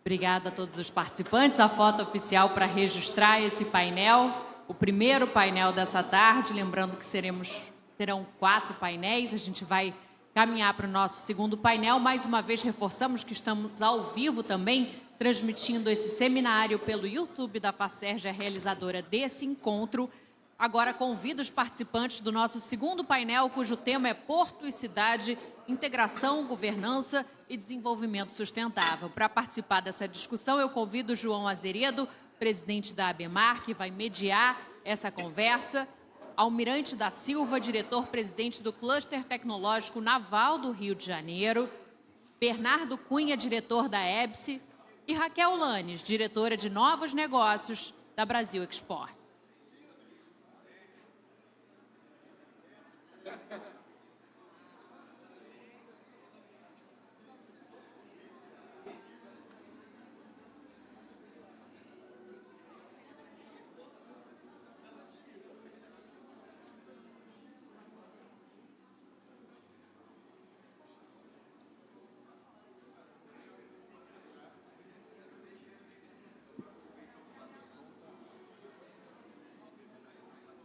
Obrigada a todos os participantes. A foto oficial para registrar esse painel, o primeiro painel dessa tarde. Lembrando que serão 4 painéis. A gente vai caminhar para o nosso segundo painel. Mais uma vez, reforçamos que estamos ao vivo também, transmitindo esse seminário pelo YouTube da FACERJ, a realizadora desse encontro. Agora convido os participantes do nosso segundo painel, cujo tema é Porto e Cidade, Integração, Governança e Desenvolvimento Sustentável. Para participar dessa discussão, eu convido o João Azeredo, presidente da ABEMAR, que vai mediar essa conversa, Almirante da Silva, diretor-presidente do Cluster Tecnológico Naval do Rio de Janeiro, Bernardo Cunha, diretor da EBSE, e Raquel Lanes, diretora de Novos Negócios da Brasil Export.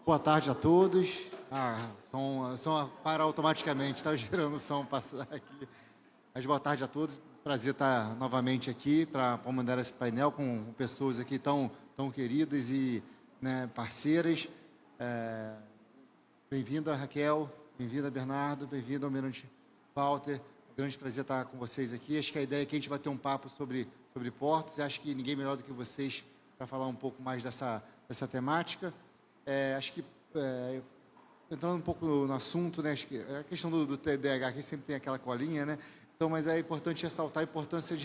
Boa tarde a todos. Som para automaticamente, está gerando som passar aqui. Mas boa tarde a todos. Prazer estar novamente aqui para mandar esse painel com pessoas aqui tão queridas e parceiras. Bem-vinda, Raquel. Bem-vinda, Bernardo. Bem-vindo, Almirante Walter. Grande prazer estar com vocês aqui. Acho que a ideia é que a gente vai ter um papo sobre portos. E acho que ninguém melhor do que vocês para falar um pouco mais dessa temática. Acho que, entrando um pouco no assunto, né, acho que a questão do TDAH aqui sempre tem aquela colinha, né? Então, mas é importante ressaltar a importância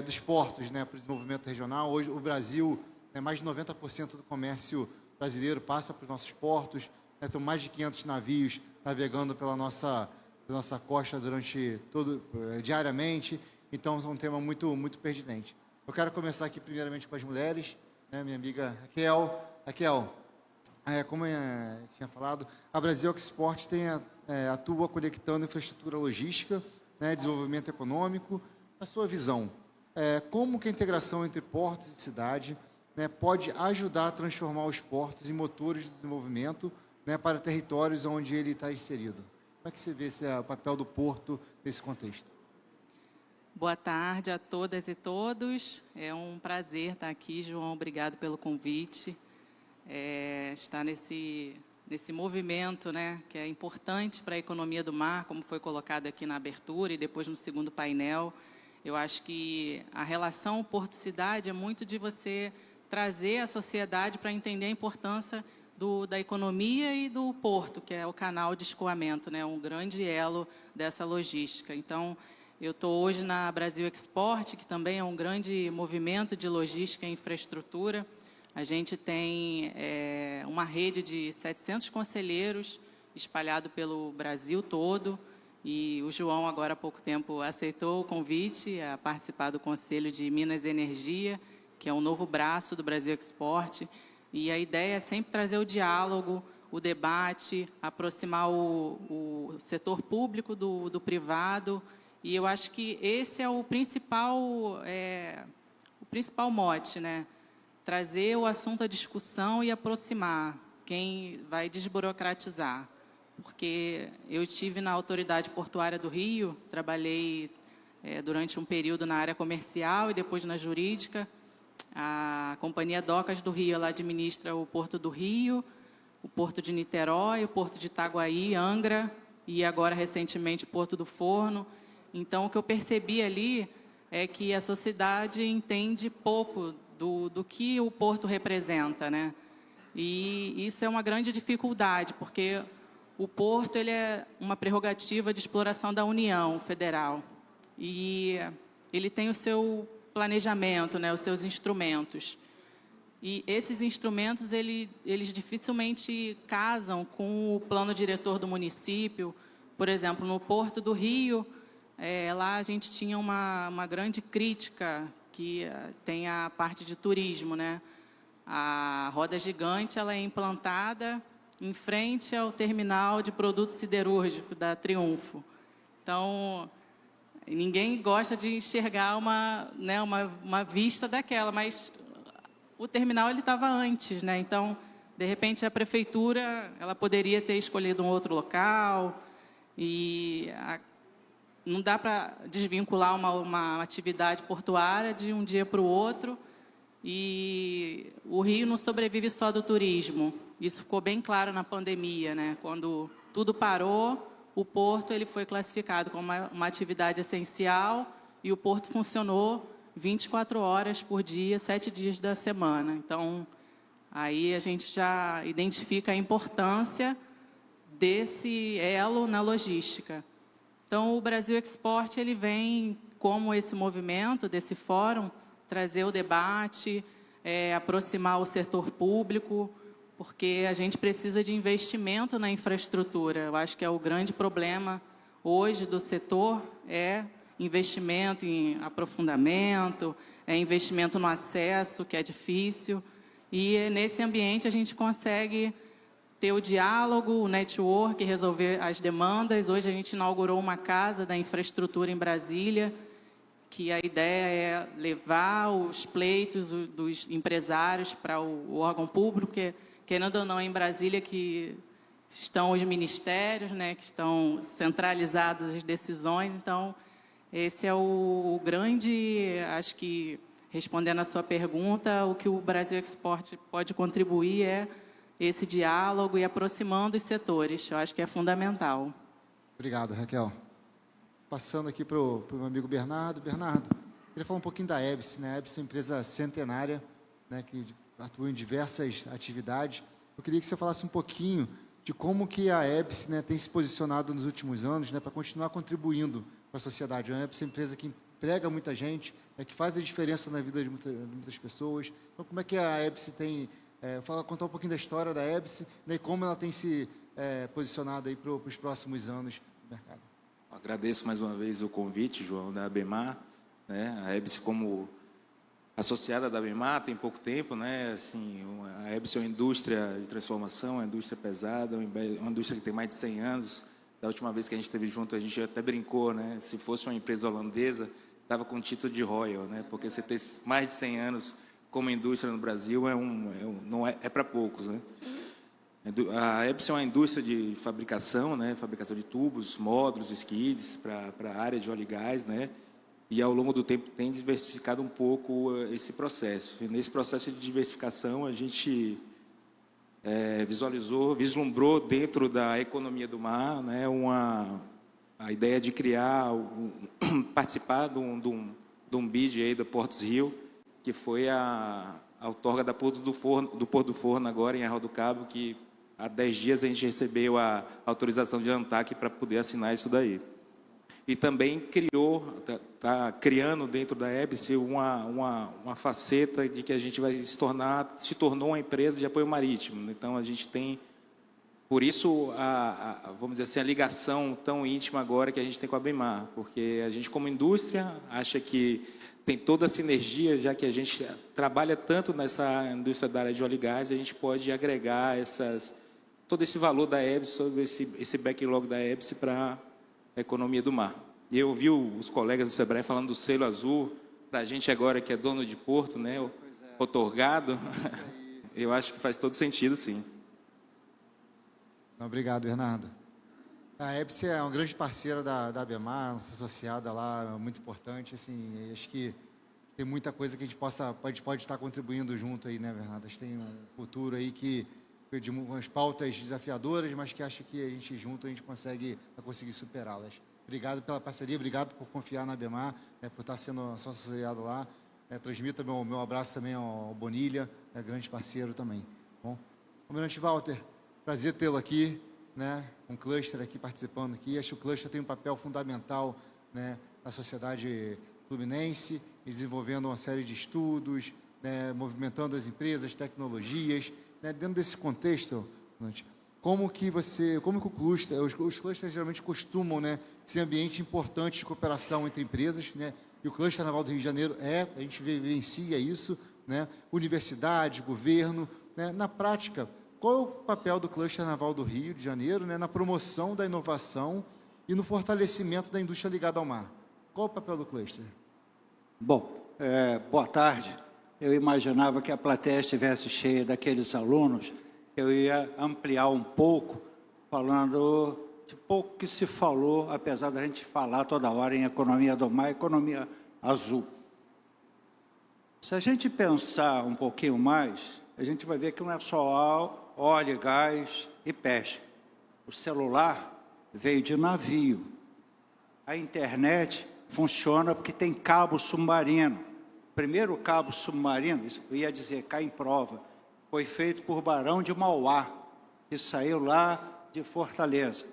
dos portos, né, para o desenvolvimento regional. Hoje, o Brasil, mais de 90% do comércio brasileiro passa por nossos portos, né, são mais de 500 navios navegando pela nossa costa diariamente. Então, é um tema muito pertinente. Eu quero começar aqui, primeiramente, com as mulheres, né, minha amiga Raquel. Raquel, como eu tinha falado, a Brasil Export atua conectando infraestrutura logística, né, desenvolvimento econômico. A sua visão, como que a integração entre portos e cidade, né, pode ajudar a transformar os portos em motores de desenvolvimento, né, para territórios onde ele está inserido? Como é que você vê o papel do porto nesse contexto? Boa tarde a todas e todos. É um prazer estar aqui, João. Obrigado pelo convite. Estar nesse movimento, né, que é importante para a economia do mar, como foi colocado aqui na abertura e depois no segundo painel. Eu acho que a relação porto-cidade é muito de você trazer a sociedade para entender a importância da economia e do porto, que é o canal de escoamento, né, um grande elo dessa logística. Então, eu estou hoje na Brasil Export, que também é um grande movimento de logística e infraestrutura. A gente tem uma rede de 700 conselheiros espalhado pelo Brasil todo, e o João, agora há pouco tempo, aceitou o convite a participar do Conselho de Minas e Energia, que é um novo braço do Brasil Export, e a ideia é sempre trazer o diálogo, o debate, aproximar o setor público do privado, e eu acho que esse é o principal mote, né? Trazer o assunto à discussão e aproximar quem vai desburocratizar. Porque eu estive na Autoridade Portuária do Rio, trabalhei durante um período na área comercial e depois na jurídica. A Companhia Docas do Rio, ela administra o Porto do Rio, o Porto de Niterói, o Porto de Itaguaí, Angra e agora, recentemente, o Porto do Forno. Então, o que eu percebi ali é que a sociedade entende pouco do que o porto representa, né? E isso é uma grande dificuldade, porque o porto ele é uma prerrogativa de exploração da União Federal. E ele tem o seu planejamento, né, os seus instrumentos. E esses instrumentos, eles dificilmente casam com o plano diretor do município. Por exemplo, no Porto do Rio, lá a gente tinha uma grande crítica, que tem a parte de turismo, né? A roda gigante ela é implantada em frente ao terminal de produtos siderúrgicos da Triunfo. Então, E ninguém gosta de enxergar uma vista daquela, mas o terminal ele estava antes, né? Então, de repente, a prefeitura ela poderia ter escolhido um outro local não dá para desvincular uma atividade portuária de um dia para o outro. E o Rio não sobrevive só do turismo. Isso ficou bem claro na pandemia, né? Quando tudo parou, o porto ele foi classificado como uma atividade essencial e o porto funcionou 24 horas por dia, 7 dias da semana. Então, aí a gente já identifica a importância desse elo na logística. Então, o Brasil Export ele vem como esse movimento desse fórum, trazer o debate, aproximar o setor público, porque a gente precisa de investimento na infraestrutura. Eu acho que é o grande problema hoje do setor, investimento em aprofundamento, investimento no acesso, que é difícil. E nesse ambiente a gente consegue ter o diálogo, o network, resolver as demandas. Hoje a gente inaugurou uma casa da infraestrutura em Brasília, que a ideia é levar os pleitos dos empresários para o órgão público, porque, querendo ou não, em Brasília que estão os ministérios, né, que estão centralizadas as decisões. Então, esse é o grande, acho que, respondendo à sua pergunta, o que o Brasil Export pode contribuir é esse diálogo e aproximando os setores. Eu acho que é fundamental. Obrigado, Raquel. Passando aqui para o meu amigo Bernardo. Bernardo, queria falar um pouquinho da EBSE, né? A EBSE é uma empresa centenária, né, que atua em diversas atividades. Eu queria que você falasse um pouquinho de como que a EBSE, né, tem se posicionado nos últimos anos, né, para continuar contribuindo com a sociedade. A EBSE é uma empresa que emprega muita gente, né, que faz a diferença na vida de muitas pessoas. Então, como é que a EBSE tem... contar um pouquinho da história da EBSE, né, e como ela tem se posicionado aí para os próximos anos no mercado. Agradeço mais uma vez o convite, João, da ABEMAR, né? A EBSE, como associada da ABEMAR, tem pouco tempo, né? Assim, a EBSE é uma indústria de transformação, uma indústria pesada, uma indústria que tem mais de 100 anos. Da última vez que a gente esteve junto, a gente até brincou, né? Se fosse uma empresa holandesa, estava com título de Royal, né? Porque você ter mais de 100 anos como indústria no Brasil não é para poucos, né? A EBSE é uma indústria de fabricação, né? Fabricação de tubos, módulos, skids para a área de óleo e gás, né? E ao longo do tempo tem diversificado um pouco esse processo. E nesse processo de diversificação a gente vislumbrou dentro da economia do mar, né? A ideia de criar, participar de um bid aí do Portos Rio, que foi a outorga do Porto do Forno, agora em Arraial do Cabo, que há 10 dias a gente recebeu a autorização de ANTAC para poder assinar isso daí. E também está criando dentro da EBSE uma faceta de que a gente se tornou uma empresa de apoio marítimo. Então, a gente tem, por isso, vamos dizer assim, a ligação tão íntima agora que a gente tem com a ABEMAR, porque a gente, como indústria, acha que tem toda a sinergia, já que a gente trabalha tanto nessa indústria da área de óleo e gás, a gente pode agregar todo esse valor da EBSE, sobre esse backlog da EBSE para a economia do mar. E eu ouvi os colegas do Sebrae falando do selo azul, para a gente agora que é dono de porto, né, outorgado, eu acho que faz todo sentido, sim. Obrigado, Bernardo. A EBSE é uma grande parceira da ABEMAR, nossa associada lá, muito importante. Assim, acho que tem muita coisa que a gente pode estar contribuindo junto aí, né, Bernardo? Acho que tem um futuro aí de umas pautas desafiadoras, mas que acho que a gente junto a gente conseguir superá-las. Obrigado pela parceria, obrigado por confiar na ABEMAR, por estar sendo sócio associado lá. Transmito o meu abraço também ao Bonilha, grande parceiro também. Bom, Almirante Walter, prazer tê-lo aqui, né, um cluster aqui participando aqui. Acho que o cluster tem um papel fundamental, né, na sociedade fluminense, desenvolvendo uma série de estudos, né, movimentando as empresas, tecnologias, né, dentro desse contexto, como que o cluster, os clusters geralmente costumam, né, ser ambientes importantes de cooperação entre empresas, né, e o cluster naval do Rio de Janeiro a gente vivencia isso, né, universidade, governo, né, na prática. Qual é o papel do cluster naval do Rio de Janeiro, né, na promoção da inovação e no fortalecimento da indústria ligada ao mar? Qual o papel do cluster? Bom, boa tarde. Eu imaginava que a plateia estivesse cheia daqueles alunos. Eu ia ampliar um pouco, falando de pouco que se falou, apesar da gente falar toda hora em economia do mar, economia azul. Se a gente pensar um pouquinho mais, a gente vai ver que não é só óleo, gás e pesca. O celular veio de navio. A internet funciona porque tem cabo submarino. O primeiro cabo submarino, isso eu ia dizer, cai em prova, foi feito por Barão de Mauá, que saiu lá de Fortaleza.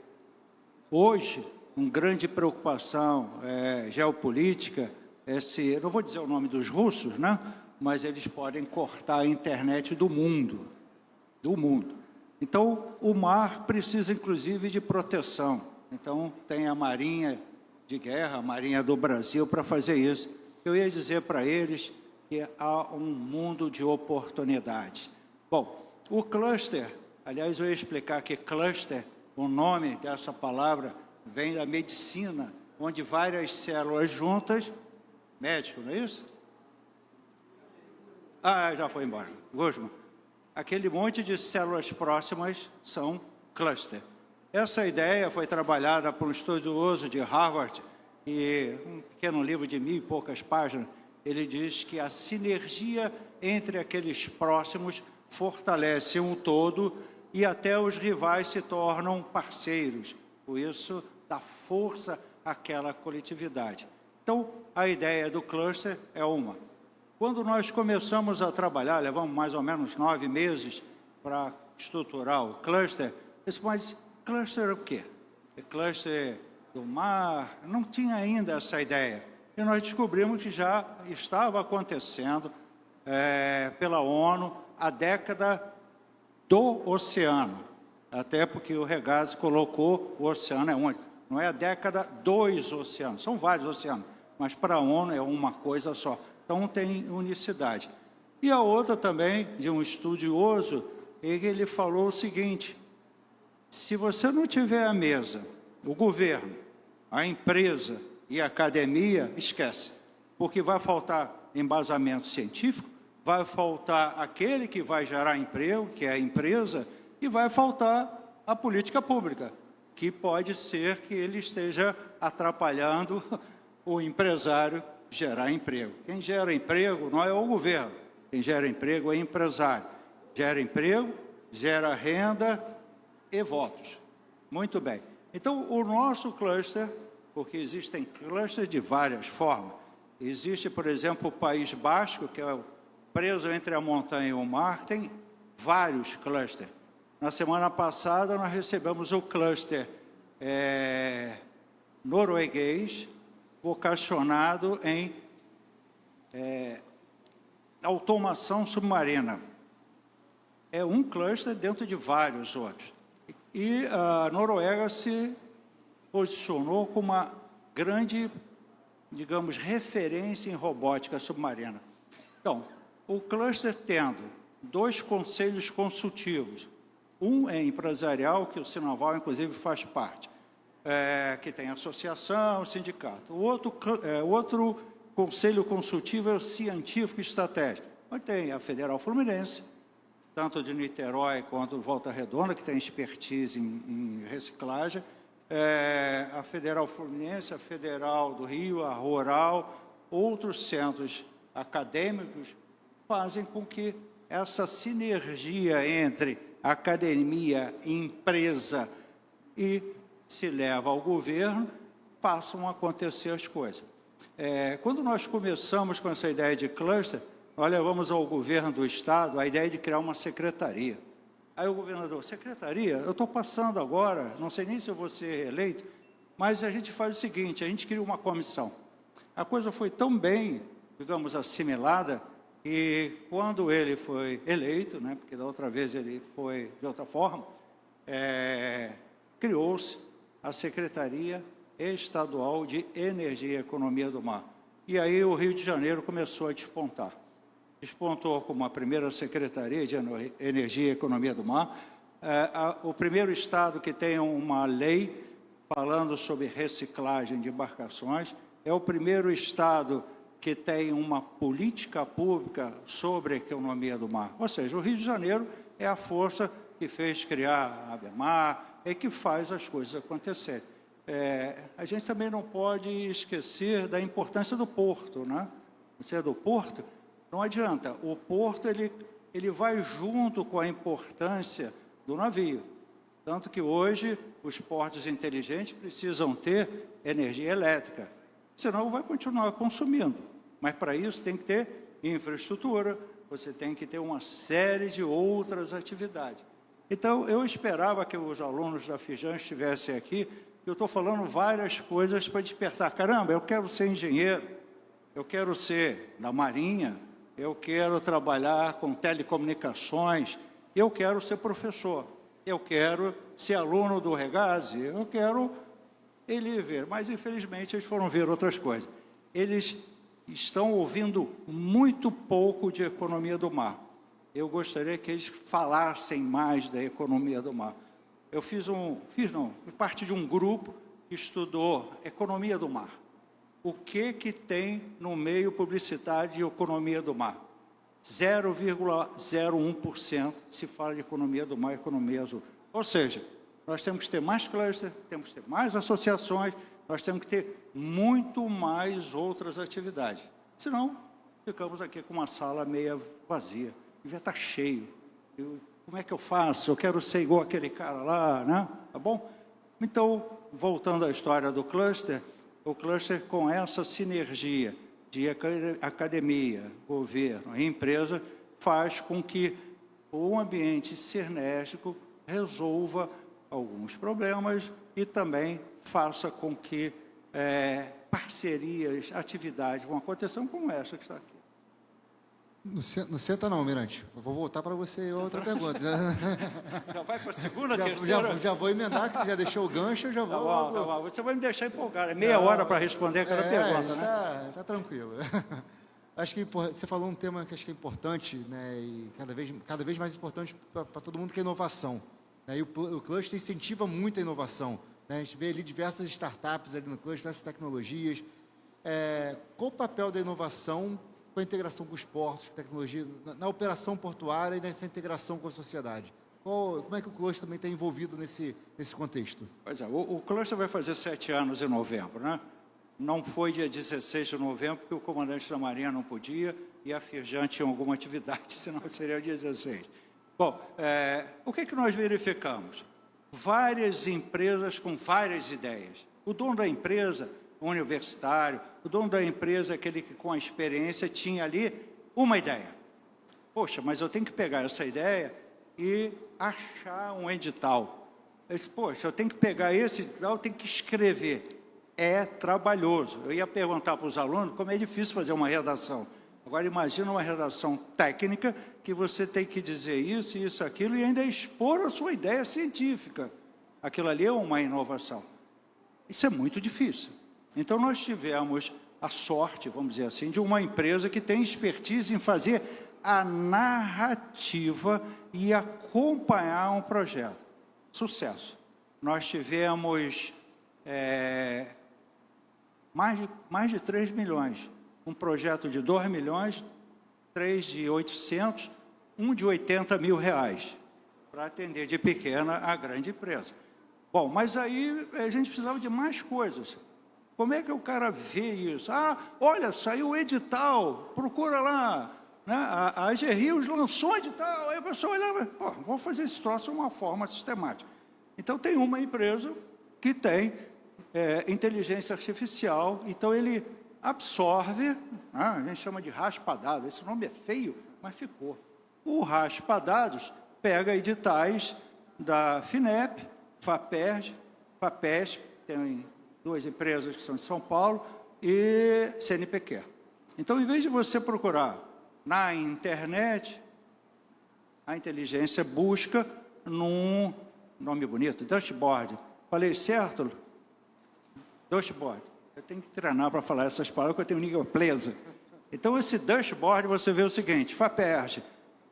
Hoje, uma grande preocupação geopolítica, não vou dizer o nome dos russos, né? Mas eles podem cortar a internet do mundo. Então, o mar precisa, inclusive, de proteção. Então, tem a Marinha de Guerra, a Marinha do Brasil, para fazer isso. Eu ia dizer para eles que há um mundo de oportunidades. Bom, o cluster, aliás, eu ia explicar que cluster, o nome dessa palavra, vem da medicina, onde várias células juntas, médico, não é isso? Ah, já foi embora. Guzman. Aquele monte de células próximas são cluster. Essa ideia foi trabalhada por um estudioso de Harvard, e um pequeno livro de 1000 e poucas páginas, ele diz que a sinergia entre aqueles próximos fortalece um todo e até os rivais se tornam parceiros. Por isso, dá força àquela coletividade. Então, a ideia do cluster é uma. Quando nós começamos a trabalhar, levamos mais ou menos 9 meses para estruturar o cluster, mas cluster é o quê? É cluster do mar? Não tinha ainda essa ideia. E nós descobrimos que já estava acontecendo pela ONU a década do oceano. Até porque o Regazzi colocou o oceano é único. Não é a década dos oceanos, são vários oceanos, mas para a ONU é uma coisa só. Então, tem unicidade. E a outra também, de um estudioso, ele falou o seguinte: se você não tiver à mesa o governo, a empresa e a academia, esquece. Porque vai faltar embasamento científico, vai faltar aquele que vai gerar emprego, que é a empresa, e vai faltar a política pública, que pode ser que ele esteja atrapalhando o empresário gerar emprego. Quem gera emprego não é o governo, quem gera emprego é o empresário. Gera emprego, gera renda e votos. Muito bem. Então, o nosso cluster, porque existem clusters de várias formas. Existe, por exemplo, o País Basco, que é preso entre a montanha e o mar, tem vários clusters. Na semana passada, nós recebemos o cluster norueguês, vocacionado em automação submarina. É um cluster dentro de vários outros. E a Noruega se posicionou como uma grande, digamos, referência em robótica submarina. Então, o cluster tendo 2 conselhos consultivos, um é empresarial, que o Sinoval, inclusive, faz parte, que tem associação, sindicato. O outro conselho consultivo é o científico estratégico, onde tem a Federal Fluminense, tanto de Niterói quanto Volta Redonda, que tem expertise em reciclagem, a Federal Fluminense, a Federal do Rio, a Rural, outros centros acadêmicos fazem com que essa sinergia entre academia, empresa e se leva ao governo, façam acontecer as coisas. Quando nós começamos com essa ideia de cluster, nós levamos ao governo do Estado a ideia de criar uma secretaria. Aí o governador, secretaria? Eu estou passando agora, não sei nem se eu vou ser eleito, mas a gente faz o seguinte, a gente cria uma comissão. A coisa foi tão bem, digamos, assimilada, que quando ele foi eleito, né, porque da outra vez ele foi de outra forma, criou-se a Secretaria Estadual de Energia e Economia do Mar. E aí o Rio de Janeiro começou a despontar. Despontou como a primeira Secretaria de Energia e Economia do Mar, o primeiro estado que tem uma lei falando sobre reciclagem de embarcações, é o primeiro estado que tem uma política pública sobre a economia do mar. Ou seja, o Rio de Janeiro é a força que fez criar a ABEMAR, é que faz as coisas acontecerem. A gente também não pode esquecer da importância do porto, né? Você é do porto, não adianta. O porto ele vai junto com a importância do navio. Tanto que hoje os portos inteligentes precisam ter energia elétrica, senão vai continuar consumindo. Mas para isso tem que ter infraestrutura, você tem que ter uma série de outras atividades. Então, eu esperava que os alunos da Firjan estivessem aqui. Eu estou falando várias coisas para despertar. Caramba, eu quero ser engenheiro, eu quero ser da Marinha, eu quero trabalhar com telecomunicações, eu quero ser professor, eu quero ser aluno do Regazzi, eu quero ele ver. Mas, infelizmente, eles foram ver outras coisas. Eles estão ouvindo muito pouco de economia do mar. Eu gostaria que eles falassem mais da economia do mar. Eu fui parte de um grupo que estudou economia do mar. O que tem no meio publicitário de economia do mar? 0,01% se fala de economia do mar e economia azul. Ou seja, nós temos que ter mais clusters, temos que ter mais associações, nós temos que ter muito mais outras atividades. Senão, ficamos aqui com uma sala meia vazia. Devia estar cheio. Como é que eu faço? Eu quero ser igual aquele cara lá, né? Tá bom? Então, voltando à história do cluster, o cluster com essa sinergia de academia, governo e empresa, faz com que o ambiente sinérgico resolva alguns problemas e também faça com que parcerias, atividades vão acontecer como essa que está aqui. Não senta não, Mirante. Eu vou voltar para você outra pergunta. Já vai para a segunda, terceira? Já vou emendar, que você já deixou o gancho, eu já vou... Tá bom. Você vai me deixar empolgado. É meia hora para responder cada pergunta, né? Tá tranquilo. Acho que você falou um tema que acho que é importante, né, e cada vez mais importante para todo mundo, que é a inovação. Né, e o cluster incentiva muito a inovação. Né, a gente vê ali diversas startups ali no cluster, diversas tecnologias. Qual o papel da inovação com a integração com os portos, com tecnologia, na operação portuária e nessa integração com a sociedade? Como é que o cluster também está envolvido nesse contexto? Pois é, o cluster vai fazer 7 anos em novembro, né? Não foi dia 16 de novembro, porque o comandante da Marinha não podia e a Firjan tinha alguma atividade, senão seria dia 16. Bom, o que nós verificamos? Várias empresas com várias ideias. O dono da empresa, o universitário, o dono da empresa, aquele que com a experiência tinha ali uma ideia. Poxa, mas eu tenho que pegar essa ideia e achar um edital. Ele disse, poxa, eu tenho que pegar esse edital, eu tenho que escrever. É trabalhoso. Eu ia perguntar para os alunos como é difícil fazer uma redação. Agora, imagina uma redação técnica que você tem que dizer isso, isso, aquilo e ainda expor a sua ideia científica. Aquilo ali é uma inovação. Isso é muito difícil. Então, nós tivemos a sorte, vamos dizer assim, de uma empresa que tem expertise em fazer a narrativa e acompanhar um projeto. Sucesso. Nós tivemos mais de 3 milhões. Um projeto de 2 milhões, 3 de 800, um de 80 mil reais, para atender de pequena a grande empresa. Bom, mas aí a gente precisava de mais coisas. Como é que o cara vê isso? Olha, saiu o edital, procura lá. Né? A AG Rios lançou o edital, aí a pessoa olhava, vamos fazer esse troço de uma forma sistemática. Então, tem uma empresa que tem inteligência artificial, então ele absorve, a gente chama de raspa-dados, esse nome é feio, mas ficou. O raspa-dados pega editais da FINEP, FAPERJ, FAPESP, tem 2 empresas que são de São Paulo, e CNPq. Então, em vez de você procurar na internet, a inteligência busca num nome bonito, dashboard. Falei certo? Dashboard. Eu tenho que treinar para falar essas palavras, porque eu tenho nível plesa. Então, esse dashboard, você vê o seguinte, FAPERJ,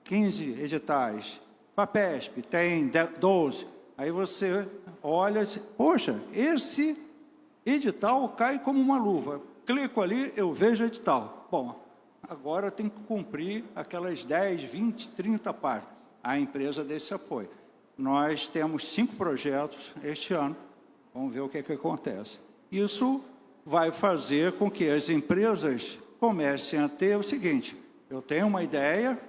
15 editais, FAPESP, tem 12. Aí você olha e diz, poxa, esse edital cai como uma luva. clico ali, eu vejo edital. Bom, agora tem que cumprir aquelas 10, 20, 30 páginas. A empresa desse apoio. Nós temos 5 projetos este ano. Vamos ver o que acontece. Isso vai fazer com que as empresas comecem a ter o seguinte: eu tenho uma ideia,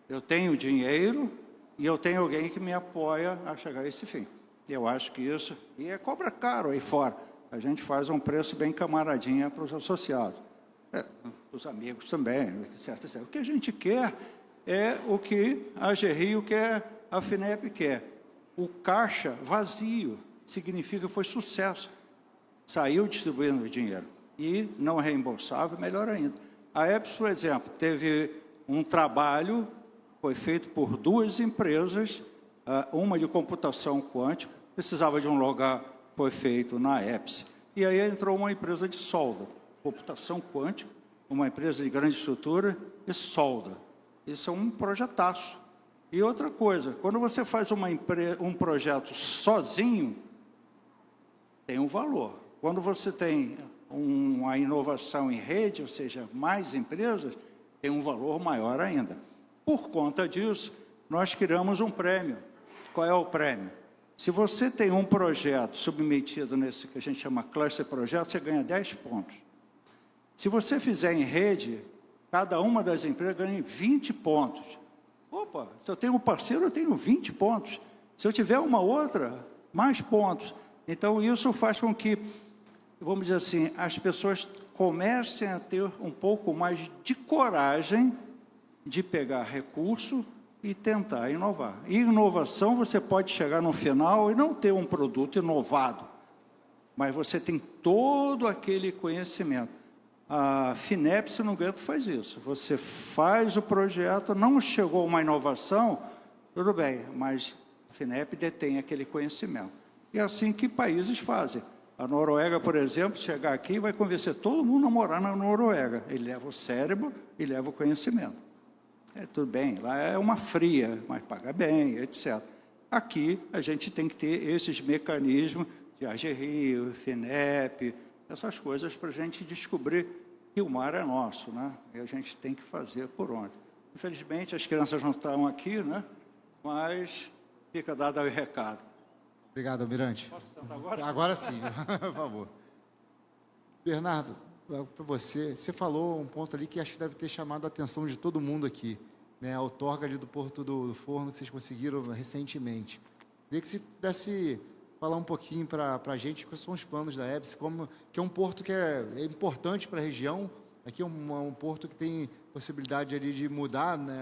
eu tenho dinheiro e eu tenho alguém que me apoia a chegar a esse fim. Eu acho que isso... E cobra caro aí fora. A gente faz um preço bem camaradinha para os associados. Os amigos também, certo? O que a gente quer é o que a AG Rio quer, a FINEP quer. O caixa vazio significa que foi sucesso. Saiu distribuindo dinheiro. E não reembolsável, melhor ainda. A EPS, por exemplo, teve um trabalho, foi feito por 2 empresas, uma de computação quântica, precisava de um lugar, foi feito na EPS. E aí entrou uma empresa de solda, computação quântica, uma empresa de grande estrutura e solda. Isso é um projetaço. E outra coisa, quando você faz um projeto sozinho, tem um valor. Quando você tem uma inovação em rede, ou seja, mais empresas, tem um valor maior ainda. Por conta disso, nós criamos um prêmio. Qual é o prêmio? Se você tem um projeto submetido nesse que a gente chama cluster projeto, você ganha 10 pontos. Se você fizer em rede, cada uma das empresas ganha 20 pontos. Opa, se eu tenho um parceiro, eu tenho 20 pontos. Se eu tiver uma outra, mais pontos. Então, isso faz com que, vamos dizer assim, as pessoas comecem a ter um pouco mais de coragem de pegar recurso e tentar inovar. E inovação, você pode chegar no final e não ter um produto inovado, mas você tem todo aquele conhecimento. A FINEP, se não me engano, faz isso. Você faz o projeto, não chegou uma inovação, tudo bem, mas a FINEP detém aquele conhecimento. E é assim que países fazem. A Noruega, por exemplo, chegar aqui vai convencer todo mundo a morar na Noruega. Ele leva o cérebro e leva o conhecimento. Tudo bem, lá é uma fria, mas paga bem, etc. Aqui, a gente tem que ter esses mecanismos de AG Rio, FINEP, essas coisas para a gente descobrir que o mar é nosso, né? E a gente tem que fazer por onde. Infelizmente, as crianças não estão aqui, né? Mas fica dado o recado. Obrigado, Almirante. Posso sentar agora? Agora sim, por favor. Bernardo, para você falou um ponto ali que acho que deve ter chamado a atenção de todo mundo aqui, né? A outorga ali do Porto do Forno que vocês conseguiram recentemente. Queria que você pudesse falar um pouquinho para a gente quais são os planos da EBS, que é um porto que é importante para a região. Aqui é um porto que tem possibilidade ali de mudar, né,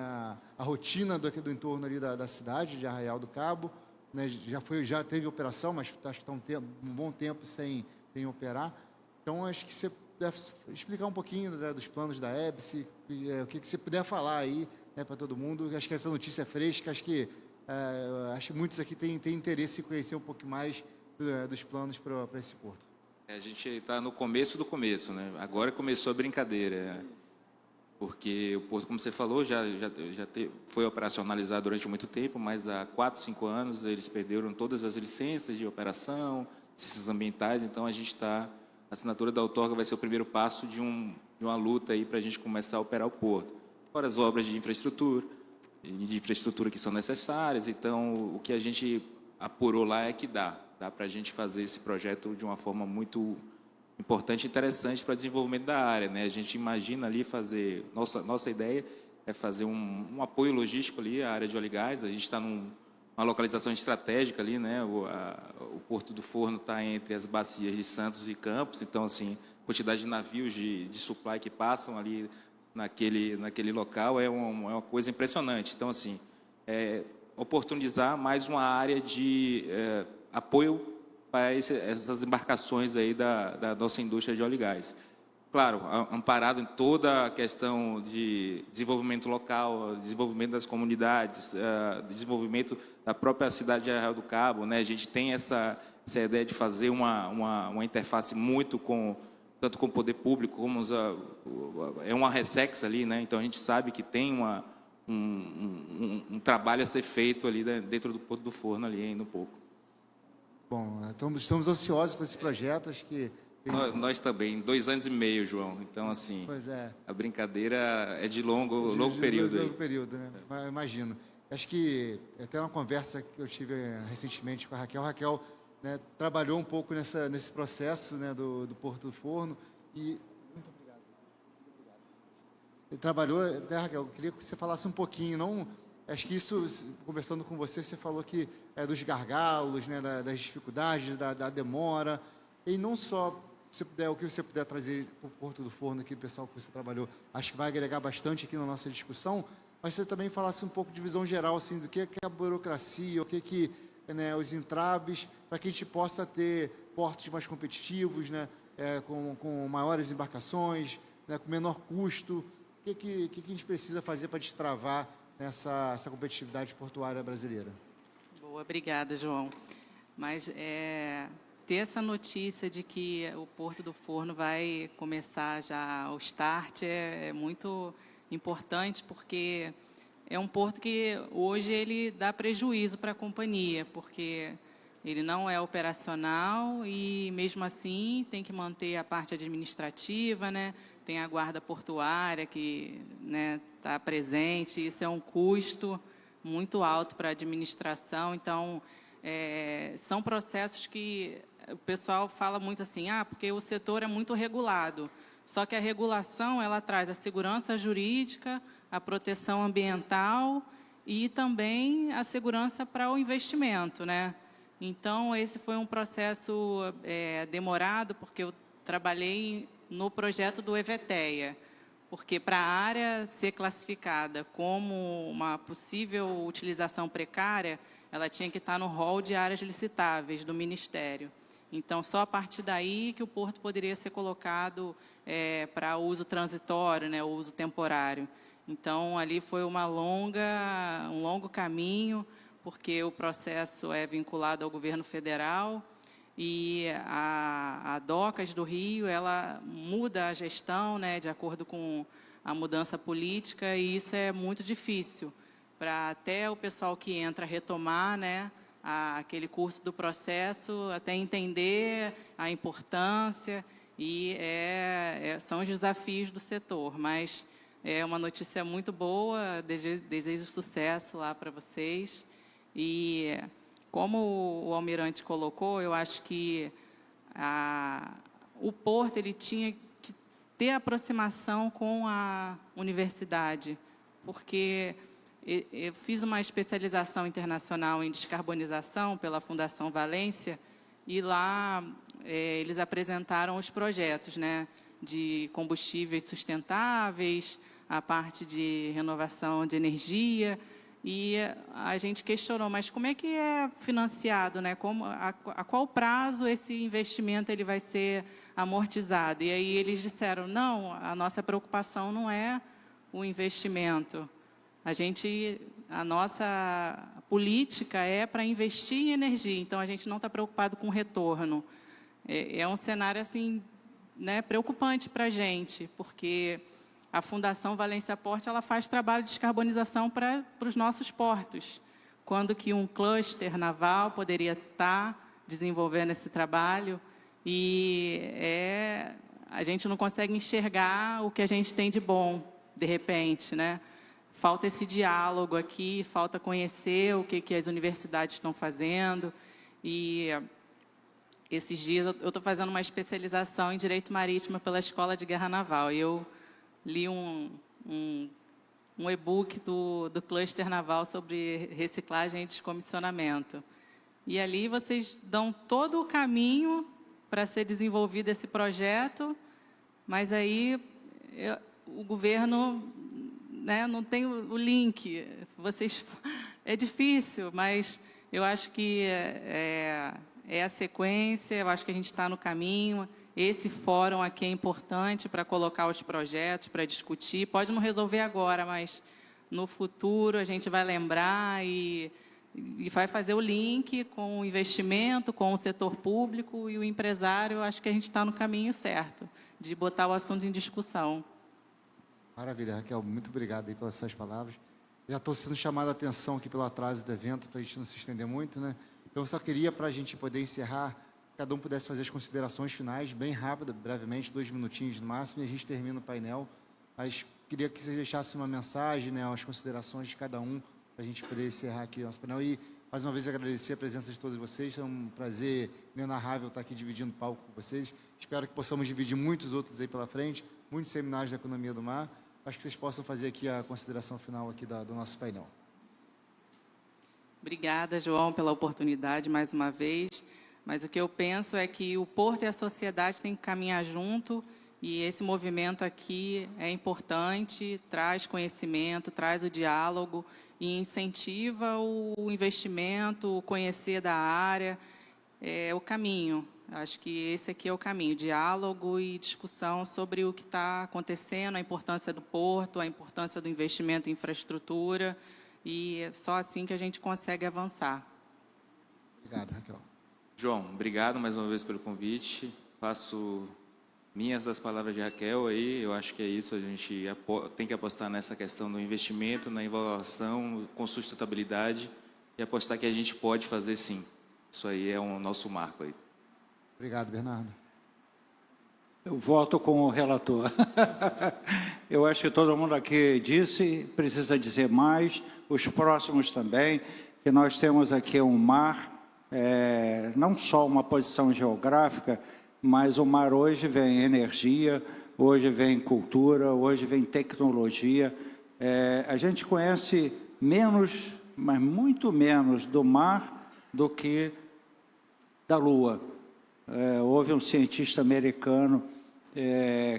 a rotina do entorno ali da cidade, de Arraial do Cabo. Né, já teve operação, mas acho que está um bom tempo sem operar. Então, acho que você deve explicar um pouquinho, né, dos planos da EBS, o que você puder falar aí, né, para todo mundo. Acho que essa notícia é fresca, acho que muitos aqui têm interesse em conhecer um pouco mais dos planos para esse porto. A gente está no começo do começo, né? Agora começou a brincadeira, porque o porto, como você falou, foi operacionalizado durante muito tempo, mas há 4, 5 anos eles perderam todas as licenças de operação, licenças ambientais, então a gente está... A assinatura da outorga vai ser o primeiro passo de uma luta aí para a gente começar a operar o porto. Fora as obras de infraestrutura que são necessárias, então o que a gente apurou lá é que dá para a gente fazer esse projeto de uma forma muito importante e interessante para o desenvolvimento da área, né? A gente imagina ali fazer, nossa ideia é fazer um apoio logístico ali à área de óleo e gás. A gente está uma localização estratégica ali, né? O Porto do Forno está entre as bacias de Santos e Campos, então, assim, a quantidade de navios de supply que passam ali naquele local é uma coisa impressionante. Então, assim, oportunizar mais uma área de apoio para essas embarcações aí da nossa indústria de óleo e gás. Claro, amparado em toda a questão de desenvolvimento local, desenvolvimento das comunidades, desenvolvimento da própria cidade de Arraial do Cabo, né? A gente tem essa ideia de fazer uma interface muito tanto com o poder público, como é uma ressex ali, né? Então a gente sabe que tem um trabalho a ser feito ali dentro do Porto do Forno, ali ainda um pouco. Bom, estamos ansiosos por esse projeto, acho que Nós também, 2 anos e meio, João. Então, assim, Pois é. a brincadeira é de longo período. Longo período, né? Eu imagino. Acho que até uma conversa que eu tive recentemente com a Raquel, né, trabalhou um pouco nesse processo, né, do Porto do Forno e muito obrigado. Ele trabalhou, né, Raquel, eu queria que você falasse um pouquinho, não, acho que isso, conversando com você, você falou que dos gargalos, né, das dificuldades, da demora, e não só se puder, o que você puder trazer para o Porto do Forno aqui, pessoal que você trabalhou, acho que vai agregar bastante aqui na nossa discussão, mas você também falasse um pouco de visão geral, assim, do que é a burocracia, o que né, os entraves, para que a gente possa ter portos mais competitivos, né, com maiores embarcações, né, com menor custo. O que a gente precisa fazer para destravar essa competitividade portuária brasileira? Boa, obrigada, João. Mas ter essa notícia de que o Porto do Forno vai começar já o start é muito importante, porque é um porto que hoje ele dá prejuízo para a companhia, porque ele não é operacional e, mesmo assim, tem que manter a parte administrativa, né? Tem a guarda portuária que, né, está presente, isso é um custo muito alto para a administração. Então, são processos que o pessoal fala muito assim, porque o setor é muito regulado. Só que a regulação, ela traz a segurança jurídica, a proteção ambiental e também a segurança para o investimento, né? Então, esse foi um processo demorado, porque eu trabalhei no projeto do EVTEA, porque para a área ser classificada como uma possível utilização precária, ela tinha que estar no rol de áreas licitáveis do Ministério. Então, só a partir daí que o porto poderia ser colocado para uso transitório, né, o uso temporário. Então, ali foi um longo caminho, porque o processo é vinculado ao governo federal e a Docas do Rio, ela muda a gestão, né, de acordo com a mudança política, e isso é muito difícil para até o pessoal que entra retomar, né, aquele curso do processo, até entender a importância, e são os desafios do setor, mas é uma notícia muito boa, desejo sucesso lá para vocês. E, como o almirante colocou, eu acho que o porto ele tinha que ter aproximação com a universidade, porque eu fiz uma especialização internacional em descarbonização pela Fundação Valência, e lá eles apresentaram os projetos, né, de combustíveis sustentáveis, a parte de renovação de energia, e a gente questionou, mas como é que é financiado, né? A qual prazo esse investimento ele vai ser amortizado? E aí eles disseram, não, a nossa preocupação não é o investimento. A nossa política é para investir em energia, então a gente não está preocupado com retorno. É um cenário assim, né, preocupante para a gente, porque a Fundação Valência Porto ela faz trabalho de descarbonização para os nossos portos, quando que um cluster naval poderia estar desenvolvendo esse trabalho, e a gente não consegue enxergar o que a gente tem de bom, de repente, né? Falta esse diálogo aqui, falta conhecer o que as universidades estão fazendo. E esses dias eu estou fazendo uma especialização em Direito Marítimo pela Escola de Guerra Naval. E eu li um e-book do Cluster Naval sobre reciclagem e descomissionamento. E ali vocês dão todo o caminho para ser desenvolvido esse projeto, mas aí o governo, né, não tem o link. É difícil, mas eu acho que é a sequência, eu acho que a gente está no caminho. Esse fórum aqui é importante para colocar os projetos, para discutir. Pode não resolver agora, mas no futuro a gente vai lembrar e vai fazer o link com o investimento, com o setor público e o empresário. Acho que a gente está no caminho certo de botar o assunto em discussão. Maravilha, Raquel. Muito obrigado aí pelas suas palavras. Já estou sendo chamado a atenção aqui pelo atraso do evento, para a gente não se estender muito, né? Então, eu só queria, para a gente poder encerrar, cada um pudesse fazer as considerações finais, bem rápida, brevemente, 2 minutinhos no máximo, e a gente termina o painel. Mas queria que vocês deixassem uma mensagem, né, as considerações de cada um, para a gente poder encerrar aqui o nosso painel. E, mais uma vez, agradecer a presença de todos vocês. É um prazer inenarrável estar aqui dividindo o palco com vocês. Espero que possamos dividir muitos outros aí pela frente, muitos seminários da economia do mar. Acho que vocês possam fazer aqui a consideração final aqui do nosso painel. Obrigada, João, pela oportunidade mais uma vez. Mas o que eu penso é que o porto e a sociedade têm que caminhar junto, e esse movimento aqui é importante, traz conhecimento, traz o diálogo e incentiva o investimento, o conhecer da área. É o caminho. Acho que esse aqui é o caminho, diálogo e discussão sobre o que está acontecendo, a importância do porto, a importância do investimento em infraestrutura, e é só assim que a gente consegue avançar. Obrigado, Raquel. João, obrigado mais uma vez pelo convite. Faço minhas as palavras de Raquel aí. Eu acho que é isso. A gente tem que apostar nessa questão do investimento, na inovação, com sustentabilidade, e apostar que a gente pode fazer sim. Isso aí é o nosso marco aí. Obrigado, Bernardo. Eu voto com o relator. Eu acho que todo mundo aqui disse, precisa dizer mais, os próximos também, que nós temos aqui um mar, não só uma posição geográfica, mas o mar hoje vem energia, hoje vem cultura, hoje vem tecnologia. A gente conhece menos, mas muito menos do mar do que da Lua. Houve um cientista americano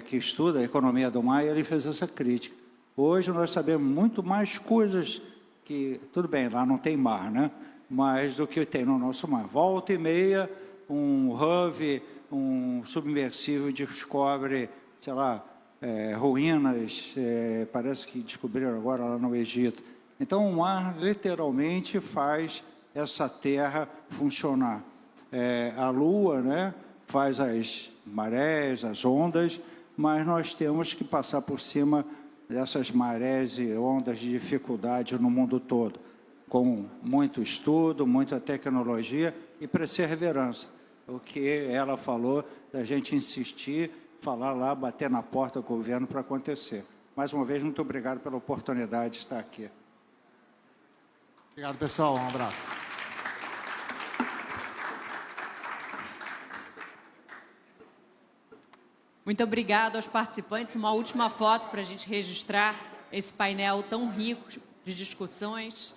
que estuda a economia do mar, e ele fez essa crítica. Hoje nós sabemos muito mais coisas que, tudo bem, lá não tem mar, né? Mas do que tem no nosso mar. Volta e meia, um ROV, um submersível descobre, sei lá, ruínas, parece que descobriram agora lá no Egito. Então o mar literalmente faz essa terra funcionar. A Lua, né, faz as marés, as ondas, mas nós temos que passar por cima dessas marés e ondas de dificuldade no mundo todo, com muito estudo, muita tecnologia e perseverança. O que ela falou, da gente insistir, falar lá, bater na porta do governo para acontecer. Mais uma vez, muito obrigado pela oportunidade de estar aqui. Obrigado, pessoal. Um abraço. Muito obrigado aos participantes. Uma última foto para a gente registrar esse painel tão rico de discussões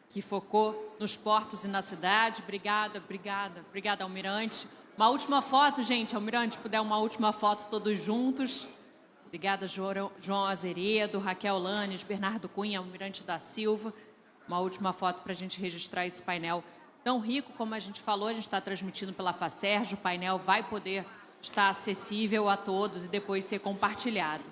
que focou nos portos e na cidade. Obrigada, obrigada. Obrigada, Almirante. Uma última foto, gente. Almirante, puder uma última foto todos juntos. Obrigada, João Azeredo, Raquel Lanes, Bernardo Cunha, Almirante da Silva. Uma última foto para a gente registrar esse painel tão rico. Como a gente falou, a gente está transmitindo pela FACERJ. O painel vai poder estar acessível a todos e depois ser compartilhado.